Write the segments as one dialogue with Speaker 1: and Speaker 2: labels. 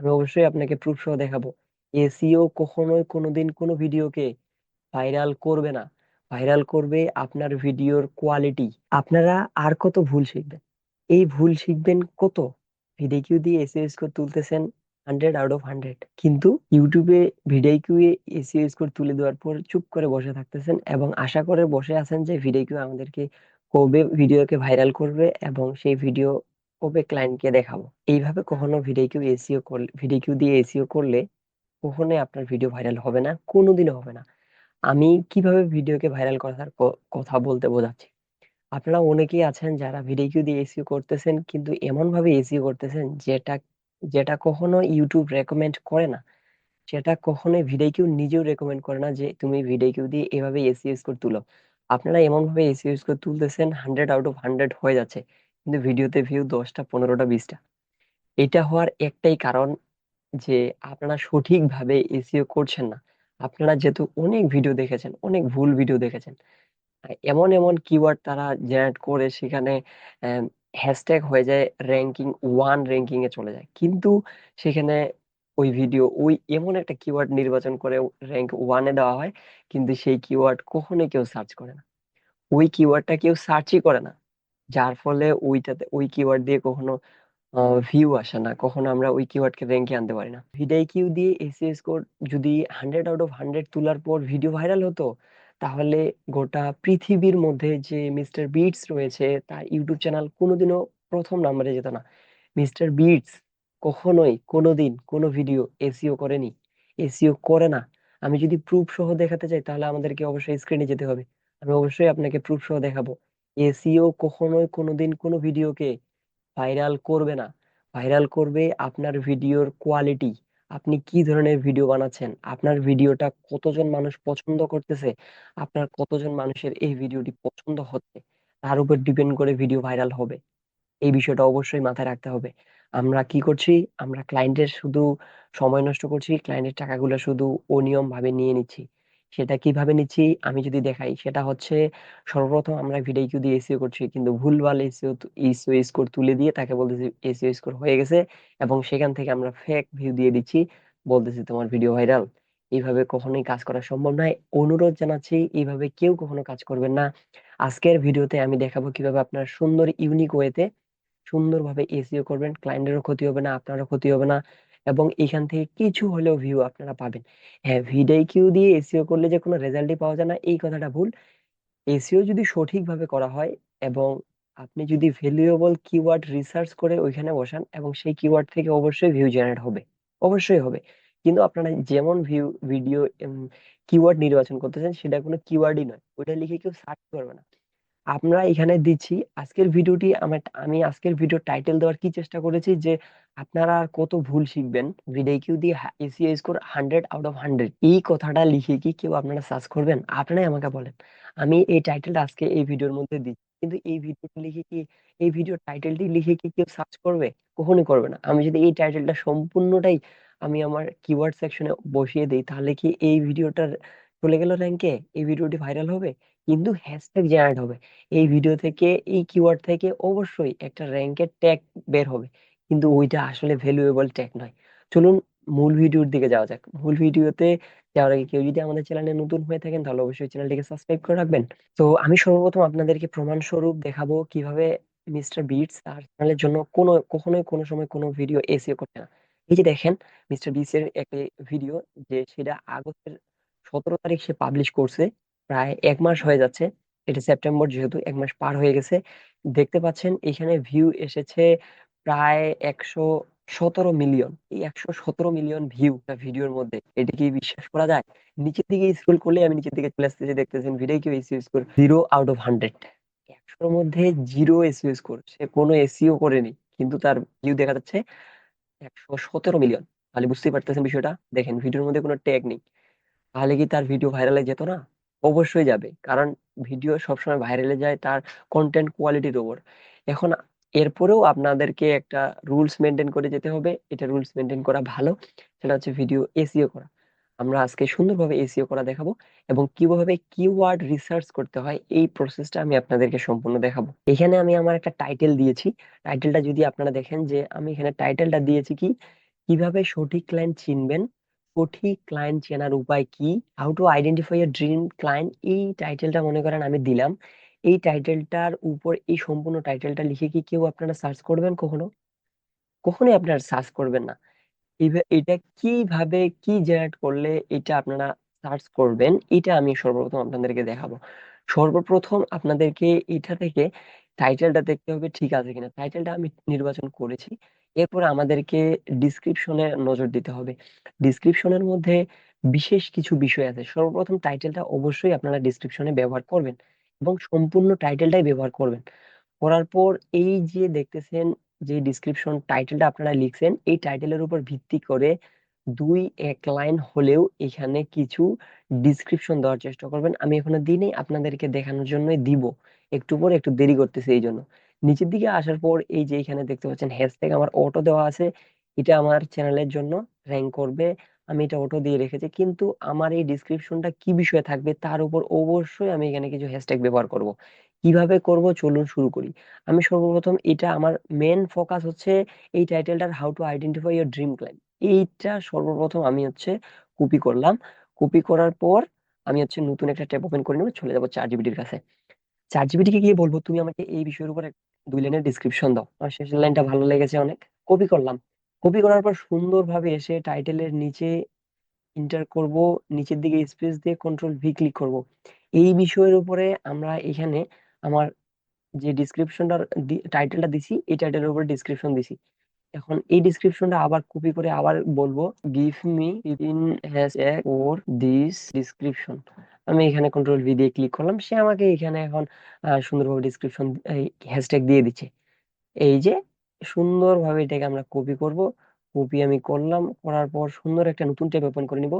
Speaker 1: আমি অবশ্যই আপনাকে প্রুফ সহ দেখাবো। এসইও কখনোই কোনোদিন কোনো ভিডিওকে ভাইরাল করবে না। ভাইরাল করবে আপনার ভিডিওর কোয়ালিটি। আপনারা আর কত ভুল শিখবেন, এই ভুল শিখবেন কত? ভিডিও দিয়ে এসইও স্কোর তুলতেছেন 100 আউট অফ 100, কিন্তু ইউটিউবে ভিডিও এসইও স্কোর তুলে দেওয়ার পর চুপ করে বসে থাকতেছেন এবং আশা করে বসে আছেন যে ভিডিও আমাদেরকে কবে ভিডিওকে ভাইরাল করবে এবং সেই ভিডিও কবে ক্লায়েন্টকে দেখাবো। এইভাবে কখনো ভিডিও দিয়ে এসইও করলে কখনোই আপনার ভিডিও ভাইরাল হবে না, কোনোদিনও হবে না। আমি কিভাবে ভিডিওকে ভাইরাল করার কথা বলতে বোঝাচ্ছি। আপনারা অনেকেই আছেন যারা ভিডিও দিয়ে এসইও করতেছেন, কিন্তু এমন ভাবে এসইও করতেছেন যেটা যেটা কখনো ইউটিউব রেকমেন্ড করে না। সেটা কখনোই ভিডিও নিজেও রেকমেন্ড করে না যে তুমি ভিডিও দিয়ে এভাবে এসইও স্কোর তুলো। আপনারা এমন ভাবে এসইও স্কোর তুলতেছেন 100 আউট অফ 100 হয়ে যাচ্ছে, কিন্তু ভিডিওতে ভিউ 10টা, 15টা, 20টা। এটা হওয়ার একটাই কারণ যে আপনারা সঠিকভাবে এসইও করছেন না। আপনারা যেহেতু অনেক ভিডিও দেখেছেন, অনেক ভুল ভিডিও দেখেছেন, এমন এমন কিওয়ার্ড তারা জেনারেট করে সেখানে হ্যাশট্যাগ হয়ে যায়, র্যাঙ্কিং 1 এ চলে যায়, কিন্তু সেখানে ওই ভিডিও ওই এমন একটা কিওয়ার্ড নির্বাচন করে র্যাঙ্ক 1 এ দেওয়া হয়, কিন্তু সেই কিওয়ার্ড কখনোই কেউ সার্চ করে না। ওই কিওয়ার্ডটা কেউ সার্চই করে না, যার ফলে ওই কিওয়ার্ড দিয়ে কখনো ভিউ আসে না, কখনো আমরা ওই কিওয়ার্ডকে র্যাঙ্কে আনতে পারি না। ভিডিও দিয়ে এসইও স্কোর যদি 100 আউট অফ 100 তোলার পর ভিডিও ভাইরাল হতো, তাহলে গোটা পৃথিবীর মধ্যে যে মিস্টার বিটস রয়েছে তার ইউটিউব চ্যানেল কোনোদিনও প্রথম নাম্বারে যেত না। মিস্টার বিটস কখনোই কোনোদিন কোনো ভিডিও এসইও করেনি, এসইও করে না। আমি যদি প্রুফ সহ দেখাতে চাই তাহলে আমাদেরকে অবশ্যই স্ক্রিনে যেতে হবে। আমি অবশ্যই আপনাকে প্রুফ সহ দেখাবো। এসইও কখনোই কোনোদিন কোনো ভিডিওকে ভাইরাল করবে না। ভাইরাল করবে আপনার ভিডিওর কোয়ালিটি। আপনি কি ধরনের ভিডিও বানাচ্ছেন, আপনার ভিডিওটা কতজন মানুষ পছন্দ করতেছে, আপনার কতজন মানুষের এই ভিডিওটি পছন্দ হচ্ছে, তার উপর ডিপেন্ড করে ভিডিও ভাইরাল হবে। এই বিষয়টা অবশ্যই মাথায় রাখতে হবে। আমরা কি করছি? আমরা ক্লায়েন্টের শুধু সময় নষ্ট করছি, ক্লায়েন্টের টাকাগুলো শুধু অনিয়ম ভাবে নিয়ে নিচ্ছি। সেটা কিভাবে নিচ্ছি আমি যদি দেখাই, সেটা হচ্ছে সর্বপ্রথম আমরা ভিডিও দিয়ে এসইও করছি, কিন্তু ভুলভাল এসইও স্কোর তুলে দিয়ে তাকে বলতেছি এসইও স্কোর হয়ে গেছে, এবং সেখান থেকে আমরা ফেক ভিউ দিয়ে দিচ্ছি, বলতেছি তোমার ভিডিও ভাইরাল। এইভাবে কখনোই কাজ করা সম্ভব নয়। অনুরোধ জানাচ্ছি, এইভাবে কেউ কখনো কাজ করবেন না। আজকের ভিডিওতে আমি দেখাবো কিভাবে আপনার সুন্দর ইউনিক ওয়েতে সুন্দরভাবে এসইও করবেন, ক্লায়েন্টেরও ক্ষতি হবে না, আপনারও ক্ষতি হবে না, এবং এখান থেকে কিছু হলেও ভিউ আপনারা পাবেন। হ্যাঁ, ভিডিও দিয়ে এসইও করলে যে কোনো রেজাল্টই পাওয়া যায় না, এই কথাটা ভুল। এসইও যদি সঠিকভাবে করা হয় এবং আপনি যদি ভ্যালুয়েবল কিওয়ার্ড রিসার্চ করে ওইখানে বসান, এবং সেই কিওয়ার্ড থেকে অবশ্যই ভিউ জেনারেট হবে, অবশ্যই হবে। কিন্তু আপনারা যেমন ভিডিও কিওয়ার্ড নির্বাচন করতেছেন সেটা কোনো কিওয়ার্ডই নয়, ওইটা লিখে কেউ সার্চ করবে না। আমরা এখানে দিচ্ছি আজকের ভিডিওটি আমি আজকের ভিডিও টাইটেল দেওয়ার কি চেষ্টা করেছি যে আপনারা আর কত ভুল শিখবেন, ভিডিও দিয়ে এসইও স্কোর 100 আউট অফ 100, এই কথাটা লিখে কি কেউ আপনারা সার্চ করবেন? আপনারাই আমাকে বলেন। আমি এই টাইটেলটা আজকে এই ভিডিওর মধ্যে দিচ্ছি, কিন্তু এই ভিডিওটি লিখে কি, এই ভিডিও টাইটেলটি লিখে কি কেউ সার্চ করবে? কখনোই করবে না। আমি যদি এই টাইটেলটা সম্পূর্ণটাই আমি আমার কিওয়ার্ড সেকশনে বসিয়ে দিই, তাহলে কি এই ভিডিওটা চলে গেল র্যাঙ্কে? এই ভিডিওটি ভাইরাল হবে? কিন্তু হ্যাশট্যাগ জেনারেট হবে। এই ভিডিও থেকে, এই কিওয়ার্ড থেকে অবশ্যই একটা র্যাঙ্কের ট্যাগ বের হবে, কিন্তু ওইটা আসলে ভ্যালুয়েবল ট্যাগ নয়। চলুন মূল ভিডিওর দিকে যাওয়া যাক। মূল ভিডিওতে যাওয়ার আগে কেউ যদি আমাদের চ্যানেলে নতুন হয়ে থাকেন তাহলে অবশ্যই চ্যানেলটিকে সাবস্ক্রাইব করে রাখবেন। তো আমি সর্বপ্রথম আপনাদেরকে প্রমাণ স্বরূপ দেখাবো কিভাবে মিস্টার বিটস তার চ্যানেলের জন্য কখনোই কোনো সময় কোনো ভিডিও এসইও করছে না। এই যে দেখেন, মিস্টার বিটস এর একটা ভিডিও, যে সেটা আগস্টের 17 তারিখ সে পাবলিশ করছে, প্রায় 1 মাস হয়ে যাচ্ছে। এটা সেপ্টেম্বর, যেহেতু 1 মাস পার হয়ে গেছে। দেখতে পাচ্ছেন এখানে ভিউ এসেছে প্রায় 117 মিলিয়ন। এই 117 মিলিয়ন ভিউ ভিডিওর মধ্যে, এটা কি বিশ্বাস করা যায়? নিচের দিকে স্ক্রল করলে আমি নিচের দিকে চলে আসতেছি, দেখতেছেন vidIQ SEO score 0 out of 100। 100-র মধ্যে জিরো এসইও স্কোর, সে কোনো এসইও করেনি, কিন্তু তার ভিউ দেখা যাচ্ছে 117 মিলিয়ন। তাহলে বুঝতেই পারতেছেন বিষয়টা। দেখেন ভিডিওর মধ্যে কোনো ট্যাগ নেই, তাহলে কি তার ভিডিও ভাইরালে যেত না? অবশ্যই যাবে, কারণ ভিডিও সবসময় ভাইরালে যায় তার কন্টেন্ট কোয়ালিটির উপর। এখন এরপরেও আপনাদেরকে একটা রুলস মেনটেন করে যেতে হবে, এটা রুলস মেনটেন করা ভালো। সেটা হচ্ছে ভিডিও এসইও করা। আমরা আজকে সুন্দরভাবে এসইও করা দেখাবো, এবং কিভাবে কিওয়ার্ড রিসার্চ করতে হয় এই প্রসেসটা আমি আপনাদেরকে সম্পূর্ণ দেখাবো। এখানে আমি আমার একটা টাইটেল দিয়েছি। টাইটেলটা যদি আপনারা দেখেন, যে আমি এখানে টাইটেলটা দিয়েছি কি, কিভাবে সঠিক ক্লায়েন্ট চিনবেন, সঠিক ক্লায়েন্ট চেনার উপায় কি, how to identify a dream client, এই টাইটেলটা মনে করেন আমি দিলাম। এই টাইটেলটার উপর এই সম্পূর্ণ টাইটেলটা লিখে কি কেউ আপনারা সার্চ করবেন কখনো? কখনোই আপনারা সার্চ করবেন না। এটা কিভাবে কি জেনারেট করলে এটা আপনারা সার্চ করবেন, এটা আমি সর্বপ্রথম আপনাদেরকে দেখাবো। সর্বপ্রথম আপনাদেরকে এটা থেকে টাইটেলটা দেখতে হবে ঠিক আছে কিনা। টাইটেলটা আমি নির্বাচন করেছি। এরপর আমাদেরকে ডিসক্রিপশনে নজর দিতে হবে। ডিসক্রিপশনের মধ্যে বিশেষ কিছু বিষয় আছে। সর্বপ্রথম টাইটেলটা অবশ্যই আপনারা ডিসক্রিপশনে ব্যবহার করবেন এবং সম্পূর্ণ টাইটেলটাই ব্যবহার করবেন। করার পর এই যে দেখতেছেন যে ডিসক্রিপশন টাইটেলটা আপনারা লিখছেন, এই টাইটেলের উপর ভিত্তি করে দুই এক লাইন হলেও এখানে কিছু ডিসক্রিপশন দেওয়ার চেষ্টা করবেন। আমি এখনো দিই নাই, আপনাদেরকে দেখানোর জন্যই দিব। একটু পরে একটু দেরি করতেছে এই জন্য। নিচের দিকে আসার পর এই যে এখানে দেখতে পাচ্ছেন হ্যাশট্যাগ আমার অটো দেওয়া আছে। এটা আমার চ্যানেলের জন্য র্যাঙ্ক করবে, আমি এটা অটো দিয়ে রেখেছি। কিন্তু আমার এই ডিসক্রিপশনটা কি বিষয়ে থাকবে তার উপর অবশ্যই আমি এখানে কিছু হ্যাশট্যাগ ব্যবহার করব। কিভাবে করব চলুন শুরু করি। আমি সর্বপ্রথম এটা আমার মেন ফোকাস হচ্ছে এই টাইটেলটার, how to identify your dream client. এইটা সর্বপ্রথম আমি হচ্ছে কপি করলাম। কপি করার পর আমি হচ্ছে নতুন একটা ট্যাব ওপেন করে নেবো, চলে যাবো চ্যাট জিপিটির কাছে। চ্যাট জিপিটি কে গিয়ে বলবো তুমি আমাকে এই বিষয়ের উপর দুই লাইনের ডিসক্রিপশন দাও। আমার শেষের লাইনটা ভালো লেগেছে অনেক, কপি করলাম। কপি করার পর সুন্দরভাবে এসে টাইটেলের নিচে ইন্টার করব, নিচের দিকে স্পেস দিয়ে কন্ট্রোল ভি ক্লিক করব। এই বিষয়ের উপরে আমরা এখানে আমার যে ডিসক্রিপশনটার টাইটেলটা দিছি, এই টাইটেলের উপর ডিসক্রিপশন দিছি। এখন এই ডিসক্রিপশনটা আবার কপি করে আবার বলবো give me in hashtag for this description. আমি এখানে কন্ট্রোল ভি দিয়ে ক্লিক করলাম, সে আমাকে এখানে এখন সুন্দরভাবে ডিসক্রিপশন হ্যাশট্যাগ দিয়ে দিচ্ছে। এই যে সুন্দরভাবে এটাকে আমরা কপি করব। কপি আমি করলাম, করার পর সুন্দর একটা নতুন ট্যাব ওপেন করে নিব।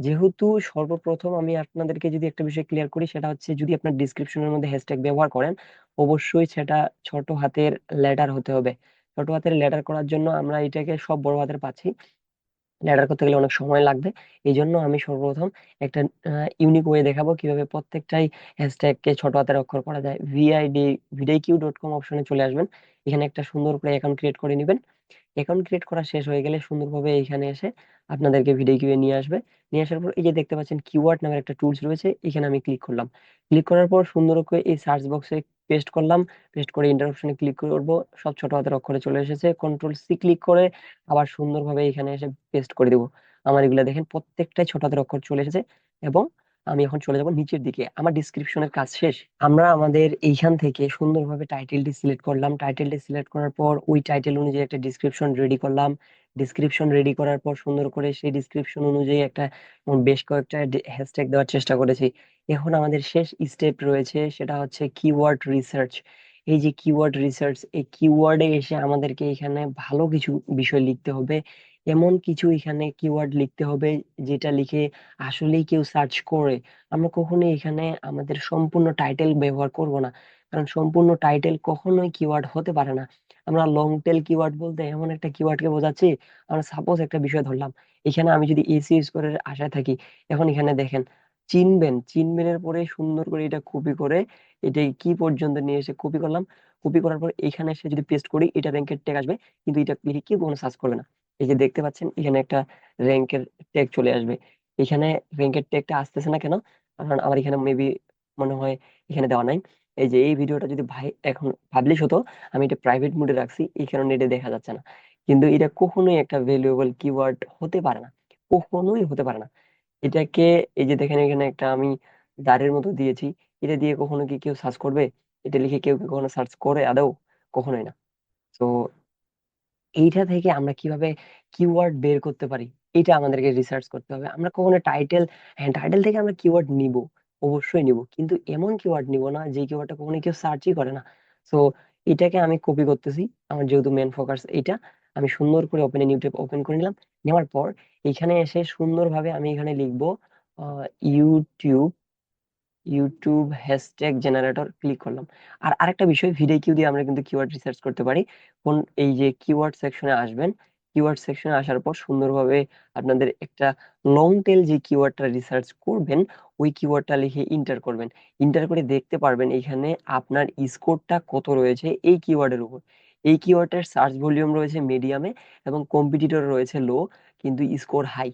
Speaker 1: যেহেতু সর্বপ্রথম আমি আপনাদেরকে যদি একটা বিষয় ক্লিয়ার করি, সেটা হচ্ছে যদি আপনার ডিসক্রিপশনের মধ্যে হ্যাশট্যাগ ব্যবহার করেন, অবশ্যই সেটা ছোট হাতের লেটার হতে হবে। ছোট হাতের লেটার করার জন্য আমরা এটাকে সব বড় হাতের পাচ্ছি, লেটার করতে গেলে অনেক সময় লাগবে। এই জন্য আমি সর্বপ্রথম একটা ইউনিক ওয়ে দেখাবো কিভাবে প্রত্যেকটাই হ্যাশট্যাগ কে ছোট হাতের অক্ষর করা যায়। vidq.com অপশনে চলে আসবেন। এখানে একটা সুন্দর করে অ্যাকাউন্ট ক্রিয়েট করে নেবেন। অ্যাকাউন্ট ক্রিয়েট করা শেষ হয়ে গেলে সুন্দরভাবে এখানে এসে আপনাদেরকে ভিডিও কিউয়ে নিয়ে আসবে। নিয়ে আসার পর এই যে দেখতে পাচ্ছেন কিওয়ার্ড নামের একটা টুলস রয়েছে, এখানে আমি ক্লিক করলাম। ক্লিক করার পর সুন্দর করে এই সার্চ বক্সে পেস্ট করলাম। পেস্ট করে ইন্টার অপশনে ক্লিক করব, সব ছোট হাতের অক্ষরে চলে এসেছে। কন্ট্রোল সি ক্লিক করে আবার সুন্দরভাবে এখানে এসে পেস্ট করে দিব। আমার এগুলা দেখেন প্রত্যেকটাই ছোট হাতের অক্ষর চলে এসেছে। এবং আমি এখন চলে যাব নিচের দিকে, আমার ডিসক্রিপশনের কাজ শেষ। আমরা আমাদের এইখান থেকে সুন্দরভাবে টাইটেলটি সিলেক্ট করলাম। টাইটেলটি সিলেক্ট করার পর ওই টাইটেল অনুযায়ী একটা ডিসক্রিপশন রেডি করলাম। ডিসক্রিপশন রেডি করার পর সুন্দর করে সেই ডিসক্রিপশন অনুযায়ী একটা বেশ কয়েকটা হ্যাশট্যাগ দেওয়ার চেষ্টা করেছি। এখন আমাদের শেষ স্টেপ রয়েছে, সেটা হচ্ছে কিওয়ার্ড রিসার্চ। এই যে কিওয়ার্ড রিসার্চ, এই কিওয়ার্ডে এসে আমাদেরকে এখানে ভালো কিছু বিষয় লিখতে হবে। এমন কিছু এখানে কিওয়ার্ড লিখতে হবে যেটা লিখে আসলেই কেউ সার্চ করে। আমরা কখনোই এখানে আমাদের সম্পূর্ণ টাইটেল ব্যবহার করব না, কারণ সম্পূর্ণ টাইটেল কখনোই কিওয়ার্ড হতে পারে না। আমরা লং টেল কিওয়ার্ড বলতে এমন একটা কিওয়ার্ডকে বোঝাচ্ছি। আমরা সাপোজ একটা বিষয় ধরলাম, এখানে আমি যদি এসি স্কোরের আশায় থাকি, এখন এখানে দেখেন চিনবেন, চিনবেনের পরে সুন্দর করে এটা কপি করে এটা কি পর্যন্ত নিয়ে এসে কপি করলাম। কপি করার পর এখানে এসে যদি পেস্ট করি, এটা র্যাঙ্কের ট্যাগ আসবে, কিন্তু এটা লিখে কেউ কোনো সার্চ করবে না। এই যে দেখতে পাচ্ছেন এখানে একটা র্যাঙ্কের ট্যাগ চলে আসবে। এখানে র্যাঙ্কের ট্যাগটা আসতেছে না কেন? কারণ আমার এখানে মেবি মনে হয় এখানে দেওয়া নাই। এই যে এই ভিডিওটা যদি ভাই এখন পাবলিশ হতো, আমি এটা প্রাইভেট মোডে রাখছি, এই কারণে এটা দেখা যাচ্ছে না। কিন্তু এটা কখনোই একটা ভ্যালুয়েবল কিওয়ার্ড হতে পারে না, কখনোই হতে পারে না। এটাকে এই যে দেখেন এখানে একটা আমি দাঁড়ের মতো দিয়েছি, এটা দিয়ে কখনো কি কেউ সার্চ করবে? এটা লিখে কেউ কি কখনো সার্চ করে আদৌ? কখনোই না। তো এইটা থেকে আমরা কিভাবে কিওয়ার্ড বের করতে পারি, এটা আমাদেরকে রিসার্চ করতে হবে। আমরা কখনো টাইটেল, হ্যাঁ টাইটেল থেকে আমরা কিওয়ার্ড নিব, অবশ্যই নিব, কিন্তু এমন কিওয়ার্ড নিব না যে কিওয়ার্ডটা কখনো কেউ সার্চই করে না। তো এটাকে আমি কপি করতেছি, আমার যেহেতু মেন ফোকাস এটা। আমি সুন্দর করে ওপেন নিউ ট্যাব ওপেন করে নিলাম। নেওয়ার পর এখানে এসে সুন্দরভাবে আমি এখানে লিখবো YouTube, YouTube hashtag generator click করলাম। আর আরেকটা বিষয়, ভিডিও কিউ দিয়ে আমরা কিন্তু কিওয়ার্ড রিসার্চ করতে পারি। কোন এই যে কিওয়ার্ড সেকশনে আসবেন, কিওয়ার্ড সেকশনে আসার পর সুন্দরভাবে আপনাদের একটা লং টেল যে কিওয়ার্ডটা রিসার্চ করবেন, ওই কিওয়ার্ডটা লিখে ইন্টার করবেন। ইন্টার করে দেখতে পারবেন এখানে আপনার স্কোরটা কত রয়েছে এই কিওয়ার্ডের উপর। এই কিওয়ার্ডের সার্চ ভলিউম রয়েছে মিডিয়ামে এবং কম্পিটিটর রয়েছে লো, কিন্তু স্কোর হাই।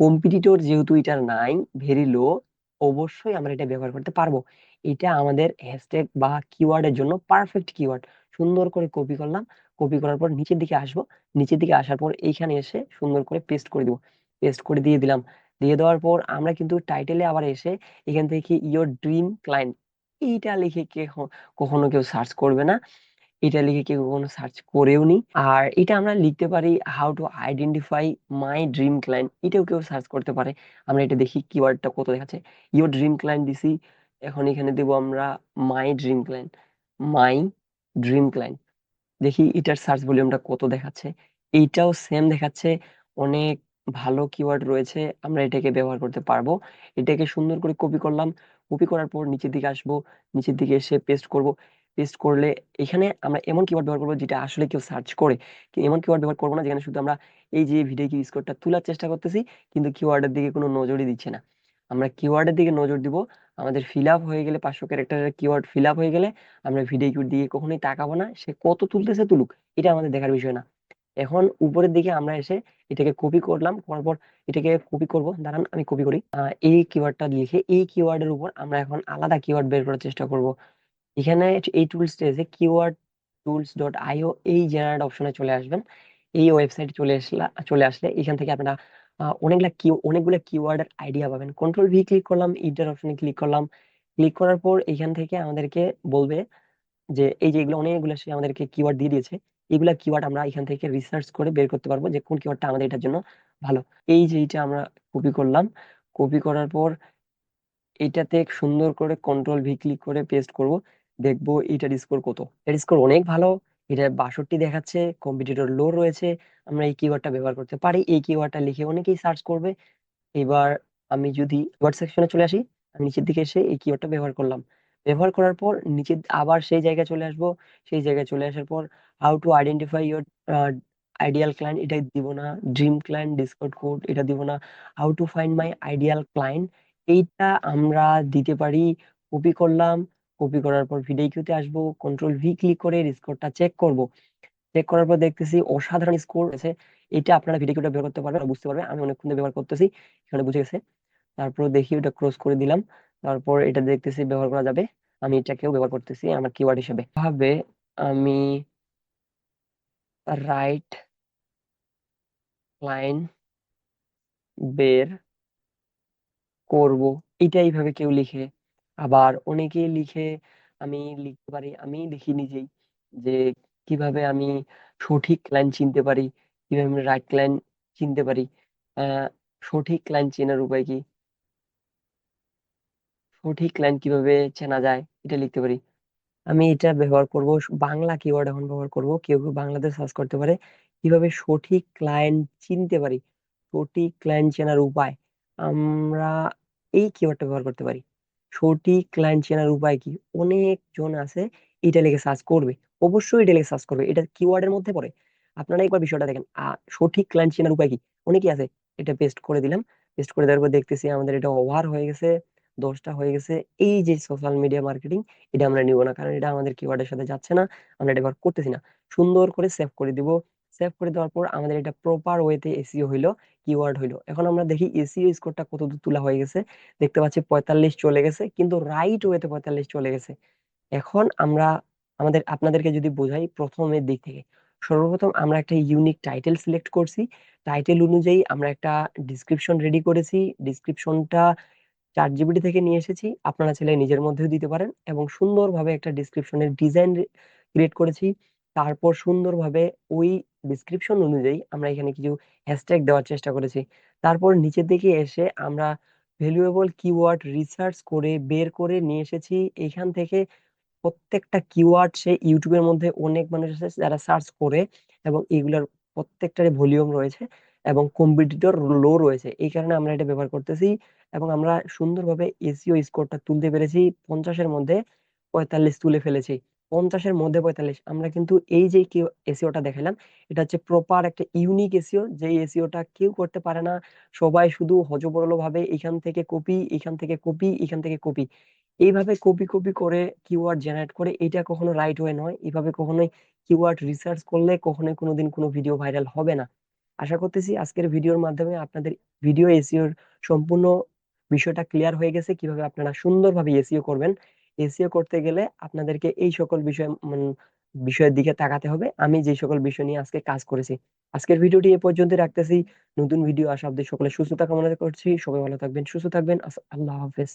Speaker 1: কম্পিটিটর যেহেতু এটার নাই, ভেরি লো, অবশ্যই আমরা এটা ব্যবহার করতে পারবো। এটা আমাদের হ্যাশট্যাগ বা কিওয়ার্ডের জন্য পারফেক্ট কিওয়ার্ড। সুন্দর করে কপি করলাম, কপি করার পর নিচের দিকে আসবো, নিচের দিকে আসার পর এইখানে এসে সুন্দর করে পেস্ট করে দিব, পেস্ট করে দিয়ে দিলাম। দিয়ে দেওয়ার পর আমরা কিন্তু টাইটেলে আবার এসে এখান থেকে ইয়োর ড্রিম ক্লায়েন্ট এইটা লিখে কখনো কেউ সার্চ করবে না, এটা লিখে কেউ কখনো সার্চ করেও নি। আর এটা আমরা লিখতে পারি how to identify my dream client, এটাও কেউ সার্চ করতে পারে। আমরা এটা দেখি কিওয়ার্ডটা কত দেখাচ্ছে। ইওর ড্রিম ক্লায়েন্ট দিছি, এখন এখানে দেবো আমরা my dream client, my dream client. দেখি এটার সার্চ ভলিউমটা কত দেখাচ্ছে। এইটাও সেম দেখাচ্ছে, অনেক ভালো কিওয়ার্ড রয়েছে, আমরা এটাকে ব্যবহার করতে পারবো। এটাকে সুন্দর করে কপি করলাম, কপি করার পর নিচের দিকে আসবো, নিচের দিকে এসে পেস্ট করব। পেস্ট করলে এখানে আমরা এমন কিওয়ার্ড ব্যবহার করবো যেটা আসলে কেউ সার্চ করে, এমন কিওয়ার্ড ব্যবহার করবো না যেখানে শুধু আমরা এই যে ভিডিও কিউ স্কোরটা তোলার চেষ্টা করতেছি কিন্তু কিওয়ার্ডের দিকে কোনো নজরই দিচ্ছে না। আমরা কিওয়ার্ডের দিকে নজর দিব। আমাদের ফিল আপ হয়ে গেলে, 500 ক্যারেক্টারের কিওয়ার্ড ফিল আপ হয়ে গেলে আমরা ভিডিও কিউর দিকে কখনোই তাকাবো না, সে কত তুলতেছে তুলুক, এটা আমাদের দেখার বিষয় না। এখন উপরের দিকে আমরা এসে এটাকে কপি করলাম, করার পর এটাকে কপি করব, দাঁড়ান আমি কপি করি। এই কিওয়ার্ডটা লিখে এই কিওয়ার্ডের উপর আমরা এখন আলাদা কিওয়ার্ড বের করার চেষ্টা করব। এখানে এই টুলসটা এসে কিওয়ার্ড টুলস ডট আইও, এই জেনারেট অপশনে চলে আসবেন। এই ওয়েবসাইটে চলে আসলে এখান থেকে আপনারা অনেকগুলো কিওয়ার্ডের আইডিয়া পাবেন। কন্ট্রোল ভি ক্লিক করলাম, ইন্টার অপশনে ক্লিক করলাম। ক্লিক করার পর এখান থেকে আমাদেরকে বলবে যে এই যে এগুলো অনেকগুলো সে আমাদেরকে কিওয়ার্ড দিয়ে দিয়েছে, এগুলা কিওয়ার্ড আমরা এখান থেকে রিসার্চ করে বের করতে পারবো যে কোন কিওয়ার্ডটা আমাদের এটার জন্য ভালো। এই যে এটা আমরা কপি করলাম, কপি করার পর এটাতে সুন্দর করে কন্ট্রোল ভি ক্লিক করে পেস্ট করব, দেখবো এটার স্কোর কত। এর স্কোর অনেক ভালো, এটা 62 দেখাচ্ছে, কম্পিটিটর লো রয়েছে। আমরা এই কিওয়ার্ডটা ব্যবহার করতে পারি, এই কিওয়ার্ডটা লিখে অনেকেই সার্চ করবে। এবার আমি যদি ওয়ার্ড সেকশনে চলে আসি, আমি নিচের দিকে এসে এই কিওয়ার্ডটা ব্যবহার করলাম। ব্যবহার করার পর নিচে আবার সেই জায়গায় চলে আসবো। সেই জায়গায় চলে আসার পর how to identify your ideal client এটা দিব না, ড্রিম ক্লায়েন্ট ডিসকাউন্ট কোড এটা দিব না, how to find my ideal client এইটা আমরা দিতে পারি। কপি করলাম, কপি করার পর ভিডিও কিউতে আসবো, কন্ট্রোল ভি ক্লিক করে স্কোরটা চেক করব। চেক করার পর দেখতেছি অসাধারণ স্কোর আছে। এটা আপনারা ভিডিও কিউটা ব্যবহার করতে পারবেন, বুঝতে পারবেন আমি অনেকক্ষণ ধরে ব্যবহার করতেছি, এখানে বুঝে গেছে। তারপর দেখি ওটা ক্রস করে দিলাম, তারপর এটা দেখতেছি ব্যবহার করা যাবে। আমি এটাকেও ব্যবহার করতেছি আমার কিওয়ার্ড হিসেবে ভাবে। আমি রাইট লাইন বের করব, এটা এইভাবে কেউ লিখে। আবার অনেকেই লিখে, আমি লিখতে পারি, আমি লিখি নিজেই যে কিভাবে আমি সঠিক লাইন চিনতে পারি, কিভাবে আমি রাইট লাইন চিনতে পারি। আহ সঠিক লাইন চেনার উপায় কি, সঠিক লাইন কিভাবে চেনা যায় এটা লিখতে পারি। আমি এটা ব্যবহার করব, বাংলা কিওয়ার্ড এখন ব্যবহার করব, কেউ কেউ বাংলাতে সার্চ করতে পারে কিভাবে সঠিক ক্লায়েন্ট চিনতে পারি, সঠিক ক্লায়েন্ট চেনার উপায়। আমরা এই কিওয়ার্ডটা ব্যবহার করতে পারি। সঠিক ক্লায়েন্ট চেনার উপায় কি, অনেকজন আছে এটা লিখে সার্চ করবে, অবশ্যই এটা লিখে সার্চ করবে, এটা কিওয়ার্ডের মধ্যে পড়ে। আপনারা একবার বিষয়টা দেখেন, সঠিক ক্লায়েন্ট চেনার উপায় কি, অনেকেই আছে। এটা পেস্ট করে দিলাম, পেস্ট করে দেওয়ার পর দেখতেছি আমাদের এটা ওভার হয়ে গেছে, 10টা হয়ে গেছে। এই যে সোশ্যাল মিডিয়া মার্কেটিং, এটা আমরা নিব না, কারণ এটা আমাদের কিওয়ার্ডের সাথে যাচ্ছে না, আমরা এটা ব্যবহার করতেছি না। সুন্দর করে সেভ করে দিব। সেভ করে দেওয়ার পর আমাদের এটা প্রপার ওয়েতে এসইও হইলো, কিওয়ার্ড হইলো। এখন আমরা দেখি এসইও স্কোরটা কত দূর তোলা হয়ে গেছে। দেখতে পাচ্ছি 45 চলে গেছে, কিন্তু রাইট ওয়েতে 45 চলে গেছে। এখন আমরা আপনাদেরকে যদি বোঝাই প্রথমের দিক থেকে, সর্বপ্রথম আমরা একটা ইউনিক টাইটেল সিলেক্ট করছি, টাইটেল অনুযায়ী আমরা একটা ডিসক্রিপশন রেডি করেছি। ডিসক্রিপশনটা চ্যাট জিপিটি থেকে নিয়ে এসেছি, আপনারা চাইলে নিজের মধ্যেও দিতে পারেন, এবং সুন্দরভাবে একটা ডিসক্রিপশনের ডিজাইন ক্রিয়েট করেছি। তারপর সুন্দরভাবে ওই ডিসক্রিপশন অনুযায়ী আমরা এখানে কিছু হ্যাশট্যাগ দেওয়ার চেষ্টা করেছি। তারপর নিচের দিকে এসে আমরা ভ্যালুয়েবল কিওয়ার্ড রিসার্চ করে বের করে নিয়ে এসেছি এখান থেকে। প্রত্যেকটা কিওয়ার্ড সে ইউটিউবের মধ্যে অনেক মানুষ আছে যারা সার্চ করে, এবং এগুলোর প্রত্যেকটার ভলিউম রয়েছে এবং কম্পিটিটর লো রয়েছে, এই কারণে আমরা এটা ব্যবহার করতেছি। এবং আমরা সুন্দরভাবে এসইও স্কোরটা তুলতে পেরেছি, 50-এর মধ্যে 45 তুলে ফেলেছি। 50-এর মধ্যে 45, আমরা কিন্তু এই যে এসইওটা দেখালাম, এটা হচ্ছে প্রপার একটা ইউনিক এসইও, যে এসইওটা কেউ করতে পারে না। সবাই শুধু হযবরল ভাবে এখান থেকে কপি, এখান থেকে কপি, এখান থেকে কপি, এইভাবে কপি কপি করে কিওয়ার্ড জেনারেট করে এটা কখনো রাইট ওয়ে নয়। এইভাবে কখনোই কিওয়ার্ড রিসার্চ করলে কখনোই কোনোদিন কোনো ভিডিও ভাইরাল হবে না। আশা করতেছি আজকের ভিডিওর মাধ্যমে আপনাদের ভিডিও এসইওর সম্পূর্ণ বিষয়টা ক্লিয়ার হয়ে গেছে, কিভাবে আপনারা সুন্দরভাবে এসইও করবেন। এসইও করতে গেলে আপনাদেরকে এই সকল বিষয় বিষয়ের দিকে তাকাতে হবে, আমি যে সকল বিষয় নিয়ে আজকে কাজ করেছি। আজকের ভিডিওটি এ পর্যন্ত রাখতেছি। নতুন ভিডিও আসা অব্দি সকলে সুস্থতা কামনা করছি। সবাই ভালো থাকবেন, সুস্থ থাকবেন। আল্লাহ হাফেজ।